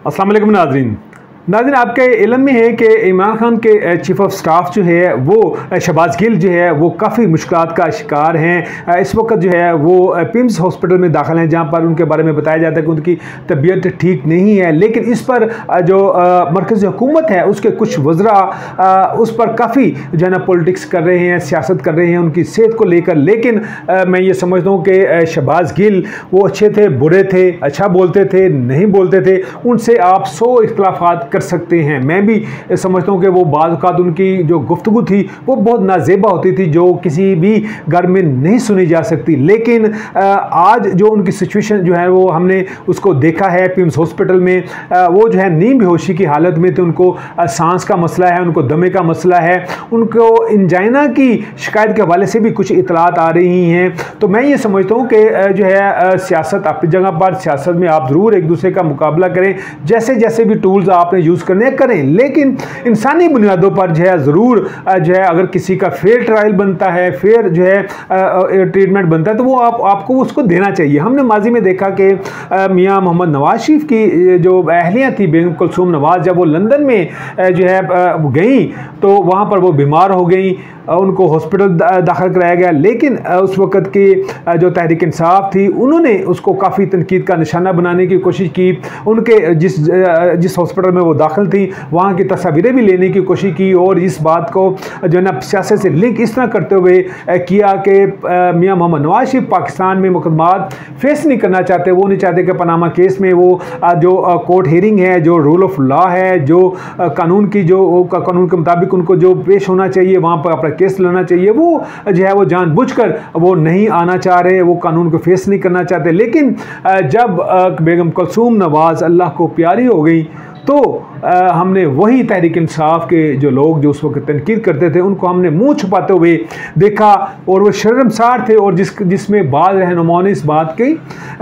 अस्सलाम वालेकुम नाज़रीन। आपके इल्म में है कि इमरान खान के चीफ ऑफ स्टाफ जो है वो शहबाज गिल जो है वो काफ़ी मुश्किलात का शिकार हैं। इस वक्त जो है वो पिम्स हॉस्पिटल में दाखिल हैं, जहां पर उनके बारे में बताया जाता है कि उनकी तबीयत ठीक नहीं है। लेकिन इस पर जो मरकज़ी हुकूमत है उसके कुछ वज़रा उस पर काफ़ी जो है ना पॉलिटिक्स कर रहे हैं, सियासत कर रहे हैं उनकी सेहत को लेकर। लेकिन मैं ये समझता हूँ कि शहबाज गिल वो अच्छे थे, बुरे थे, अच्छा बोलते थे, नहीं बोलते थे, उनसे आप 100 इख्तिलाफ़ात कर सकते हैं। मैं भी समझता हूँ कि वो बाज़ औक़ात उनकी जो गुफ्तगू थी वो बहुत नाज़ेबा होती थी, जो किसी भी घर में नहीं सुनी जा सकती। लेकिन आज जो उनकी सिचुएशन जो है वो हमने उसको देखा है पिम्स हॉस्पिटल में। वो जो है नींद बेहोशी की हालत में थे, उनको सांस का मसला है, उनको दमे का मसला है, उनको इंजाइना की शिकायत के हवाले से भी कुछ इतलात आ रही हैं। तो मैं ये समझता हूँ कि जो है सियासत अपनी जगह पर, सियासत में आप ज़रूर एक दूसरे का मुकाबला करें, जैसे जैसे भी टूल्स आपने यूज़ करने करें, लेकिन इंसानी बुनियादों पर जो है ज़रूर जो है अगर किसी का फेयर ट्रायल बनता है, फेयर जो है ट्रीटमेंट बनता है, तो वो आपको उसको देना चाहिए। हमने माजी में देखा कि मियाँ मोहम्मद नवाज शरीफ की जो अहलियाँ थी बेगम कुलसूम नवाज, जब वो लंदन में जो है गई तो वहाँ पर वो बीमार हो गई, उनको हॉस्पिटल दाखिल कराया गया। लेकिन उस वक़्त की जो तहरीक इंसाफ थी उन्होंने उसको काफ़ी तनकीद का निशाना बनाने की कोशिश की। उनके जिस हॉस्पिटल में वो दाखिल थी वहाँ की तस्वीरें भी लेने की कोशिश की और इस बात को जो है ना सियासत से लिंक इस तरह करते हुए किया कि मियाँ मोहम्मद नवाज शरीफ पाकिस्तान में मुकदमात फेस नहीं करना चाहते। वो नहीं चाहते कि पनामा केस में वो जो कोर्ट हियरिंग है, जो रूल ऑफ लॉ है, जो कानून के मुताबिक उनको जो पेश होना चाहिए वहाँ पर अपना केस लाना चाहिए, वो जो है वो जानबूझकर वो नहीं आना चाह रहे, वो कानून को फेस नहीं करना चाहते। लेकिन जब बेगम कुलसूम नवाज अल्लाह को प्यारी हो गई तो हमने वही तहरीक इंसाफ के जो लोग जो उस वक्त तनकीद करते थे उनको हमने मुंह छुपाते हुए देखा और वो शर्मसार थे। और जिसमें बाद रहनुमाओं ने इस बात की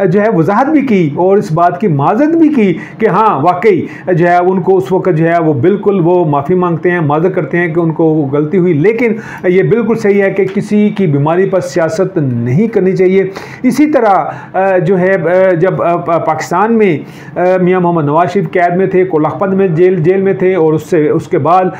जो है वजाहत भी की और इस बात की माजरत भी की कि हाँ वाकई जो है उनको उस वक्त जो है वो बिल्कुल वो माफ़ी मांगते हैं, माजरत करते हैं कि उनको वो गलती हुई। लेकिन ये बिल्कुल सही है कि किसी की बीमारी पर सियासत नहीं करनी चाहिए। इसी तरह जो है जब पाकिस्तान में मियाँ मोहम्मद नवाज शरीफ कैद में थे, कोलाखपत में जेल में थे और उसके बाद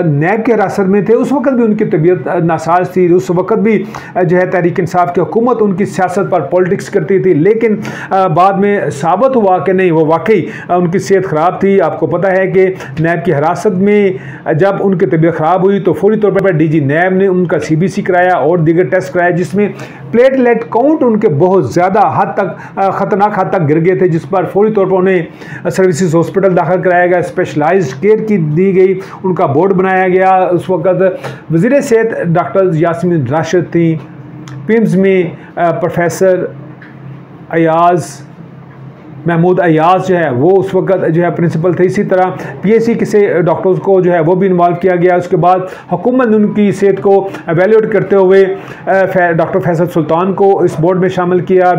नैब की हिरासत में थे, उस वक्त भी उनकी तबीयत नासाज थी। उस वक्त भी जो है तहरीक इंसाफ की हुकूमत उनकी सियासत पर पॉलिटिक्स करती थी। लेकिन बाद में साबित हुआ कि नहीं, वो वाकई उनकी सेहत ख़राब थी। आपको पता है कि नैब की हिरासत में जब उनकी तबीयत ख़राब हुई तो फौरी तौर पर DG नैब ने उनका CBC कराया और दीगर टेस्ट कराया, जिसमें प्लेटलेट काउंट उनके बहुत ज़्यादा हद तक ख़तरनाक हद तक गिर गए थे, जिस पर फौरी तौर पर उन्हें सर्विसेज हॉस्पिटल दाखिल कराया गया, स्पेशलाइज्ड केयर की दी गई, उनका बोर्ड बनाया गया। उस वक़्त वज़ीर सेहत डॉक्टर यास्मीन राशिद थी, पिम्स में प्रोफेसर महमूद अयाज जो है वो उस वक्त जो है प्रिंसिपल थे। इसी तरह PSC के से डॉक्टर्स को जो है वो भी इन्वॉल्व किया गया। उसके बाद हुकूमत ने उनकी सेहत को एवेल्यूएट करते हुए डॉक्टर फैसल सुल्तान को इस बोर्ड में शामिल किया।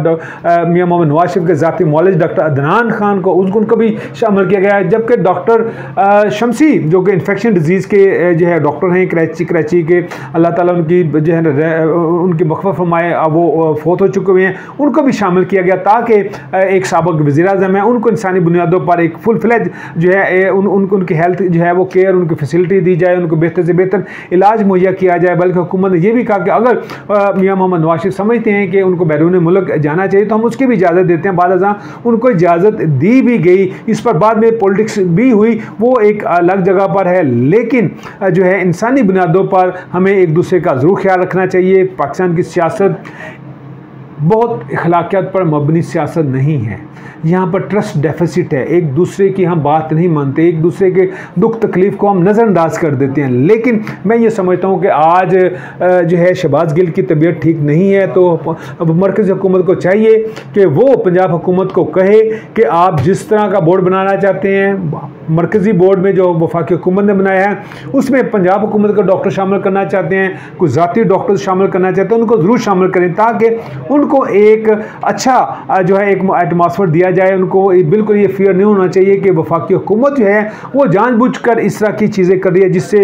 मियाँ मोहम्मद नवाज शरीफ के ज़ाती मौलिज डॉक्टर अदनान खान को उनको भी शामिल किया गया। जबकि डॉक्टर शमसी जो कि इन्फेक्शन डिजीज़ के जो है डॉक्टर हैं कराची के, अल्लाह ताला उनकी जो है उनकी मग़फ़िरत फरमाए, वो फोत हो चुके हुए हैं, उनको भी शामिल किया गया ताकि एक साबिक़ वज़ीर-ए-आज़म है उनको इंसानी बुनियादों पर एक फुल फ्लेज जो है उनकी हेल्थ जो है वो केयर, उनकी फैसिलिटी दी जाए, उनको बेहतर से बेहतर इलाज मुहैया किया जाए। बल्कि हुकूमत ने यह भी कहा कि अगर मियाँ मोहम्मद नवाज शरीफ समझते हैं कि उनको बैरून मुल्क जाना चाहिए तो हम उसकी भी इजाज़त देते हैं। बाद उनको इजाज़त दी भी गई। इस पर बाद में पॉलिटिक्स भी हुई, वो एक अलग जगह पर है। लेकिन जो है इंसानी बुनियादों पर हमें एक दूसरे का ज़रूर ख्याल रखना चाहिए। पाकिस्तान की सियासत बहुत अखलाकियात पर मबनी सियासत नहीं है, यहाँ पर ट्रस्ट डेफिसिट है। एक दूसरे की हम बात नहीं मानते, एक दूसरे के दुख तकलीफ़ को हम नज़रअंदाज कर देते हैं। लेकिन मैं ये समझता हूँ कि आज जो है शहबाज गिल की तबीयत ठीक नहीं है, तो मरकज़ी हुकूमत को चाहिए कि वो पंजाब हुकूमत को कहे कि आप जिस तरह का बोर्ड बनाना चाहते हैं, मरकज़ी बोर्ड में जो वफाकी हुकूमत ने बनाया है उसमें पंजाब हुकूमत का डॉक्टर शामिल करना चाहते हैं, कुछ ज़ाती डॉक्टर शामिल करना चाहते हैं, उनको ज़रूर शामिल करें ताकि उनको एक अच्छा जो है एक एटमॉस्फेयर दिया जाए। उनको बिल्कुल ये फियर नहीं होना चाहिए कि वफाकी हुकूमत जो है वो जानबूझकर इस तरह की चीज़ें कर रही है जिससे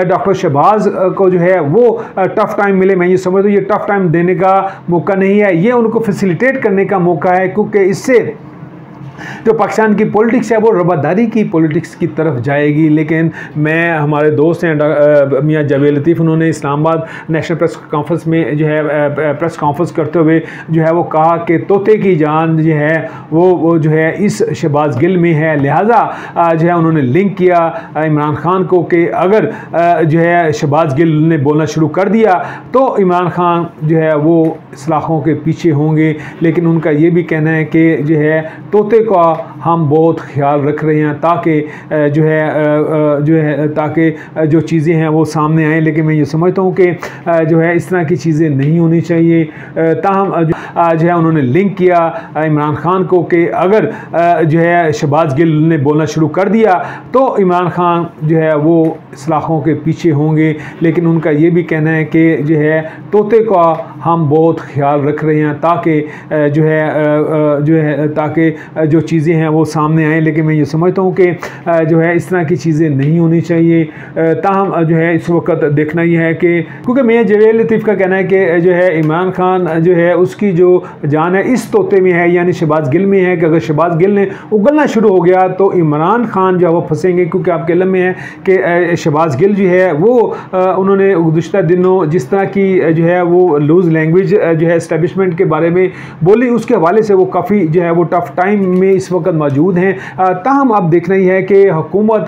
डॉक्टर शहबाज को जो है वो टफ़ टाइम मिले। मैं ये समझता हूँ ये टफ़ टाइम देने का मौका नहीं है, ये उनको फैसिलिटेट करने का मौका है, क्योंकि इससे जो पाकिस्तान की पॉलिटिक्स है वो रबादारी की पॉलिटिक्स की तरफ जाएगी। लेकिन मैं, हमारे दोस्त हैं मियां जावेद लतीफ़, उन्होंने इस्लामाबाद नेशनल प्रेस कॉन्फ्रेंस में जो है प्रेस कॉन्फ्रेंस करते हुए जो है वो कहा कि तोते की जान जो है वो जो है इस शहबाज गिल में है। लिहाजा जो है उन्होंने लिंक किया इमरान खान को कि अगर जो है शहबाज गिल ने बोलना शुरू कर दिया तो इमरान खान जो है वो इस्लाहों के पीछे होंगे। लेकिन उनका ये भी कहना है कि जो है तोते का हम बहुत ख्याल रख रहे हैं ताकि ताकि जो चीज़ें हैं वो सामने आएँ। लेकिन मैं ये समझता हूँ कि जो है इस तरह की चीज़ें नहीं होनी चाहिए। ताहम जो है उन्होंने लिंक किया इमरान खान को कि अगर जो है शहबाज गिल ने बोलना शुरू कर दिया तो इमरान खान जो है वो इस्लाहों के पीछे होंगे। लेकिन उनका ये भी कहना है कि जो है तोते का हम बहुत ख्याल रख रहे हैं ताकि ताकि जो चीज़ें हैं वो सामने आएँ। लेकिन मैं ये समझता हूँ कि जो है इस तरह की चीज़ें नहीं होनी चाहिए। ताहम जो है इस वक्त देखना ही है कि क्योंकि मियां जावेद लतीफ़ का कहना है कि जो है इमरान खान जो है उसकी जो जान है इस तोते में है, यानी शहबाज गिल में है कि अगर शहबाज गिल ने उगलना शुरू हो गया तो इमरान खान जो है वो फंसेंगे। क्योंकि आपके इल्म में है कि शहबाज गिल जो है वो उन्होंने गुज़िश्ता दिनों जिस तरह की जो है वो लूज़ लैंग्वेज जो है एस्टेब्लिशमेंट के बारे में बोली, उसके हवाले से वो काफ़ी जो है वो टफ़ टाइम में इस वक्त मौजूद हैं। ताहम अब देखना ही है कि हुकूमत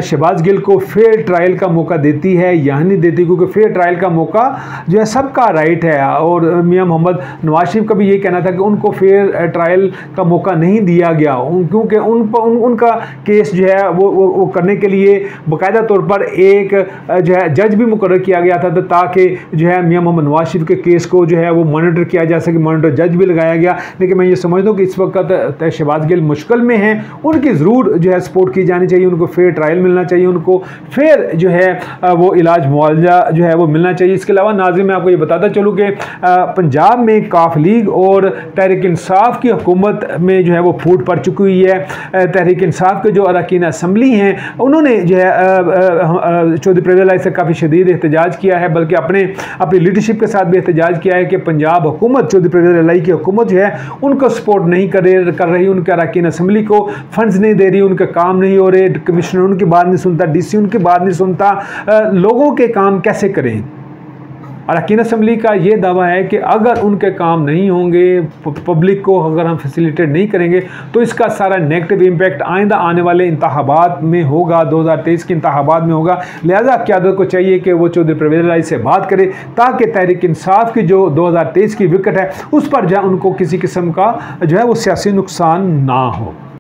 शहबाज गिल को फेयर ट्रायल का मौका देती है या नहीं देती, क्योंकि फेयर ट्रायल का मौका जो है सबका राइट है। और मियां मोहम्मद नवाज शरीफ का भी ये कहना था कि उनको फेयर ट्रायल का मौका नहीं दिया गया, क्योंकि उनका केस जो है वो करने के लिए बाकायदा तौर पर एक जो है जज भी मुकर्रर किया गया था ताकि जो है मियां मोहम्मद नवाज शरीफ के केस को जो है वो मॉनिटर किया जा सके, मॉनिटर जज भी लगाया गया। लेकिन मैं ये समझता हूँ कि इस वक्त शहबाज गिल मुश्किल में हैं, उनकी ज़रूर जो है सपोर्ट की जानी चाहिए, उनको फेयर ट्रायल मिलना चाहिए, उनको फेयर जो है वो इलाज मुआवजा जो है वो मिलना चाहिए। इसके अलावा नाज़रीन मैं आपको ये बताता चलूँ कि पंजाब में काफ लीग और तहरीक इंसाफ की हुकूमत में जो है वो फूट पड़ चुकी हुई है। तहरीक इंसाफ के जो अरकान असम्बली हैं उन्होंने जो है चौधरी परवेज़ इलाही से काफ़ी शदीद एहतजाज किया है, बल्कि अपनी लीडरशिप के साथ भी एहतजाज किया है कि पंजाब हुकूमत चौधरी परवेज़ इलाही की हुकूमत जो है उनको सपोर्ट नहीं कर रही, उनके अरकान असम्बली को फंड्स नहीं दे रही, उनके काम नहीं हो रहे, कमिश्नर उनकी बात नहीं सुनता, डीसी उनकी बात नहीं सुनता। लोगों के काम कैसे करें? अरकान असम्बली का ये दावा है कि अगर उनके काम नहीं होंगे, पब्लिक को अगर हम फैसिलिटेट नहीं करेंगे तो इसका सारा नेगेटिव इम्पैक्ट आइंदा आने वाले इंतखाबात में होगा, 2023 के इंतखाबात में होगा। लिहाजा क़यादत को चाहिए कि वो चौधरी परवेज़ इलाही से बात करे ताकि तहरीक इंसाफ की जो 2023 की विकेट है उस पर जहाँ उनको किसी किस्म का जो है वो सियासी नुकसान ना हो।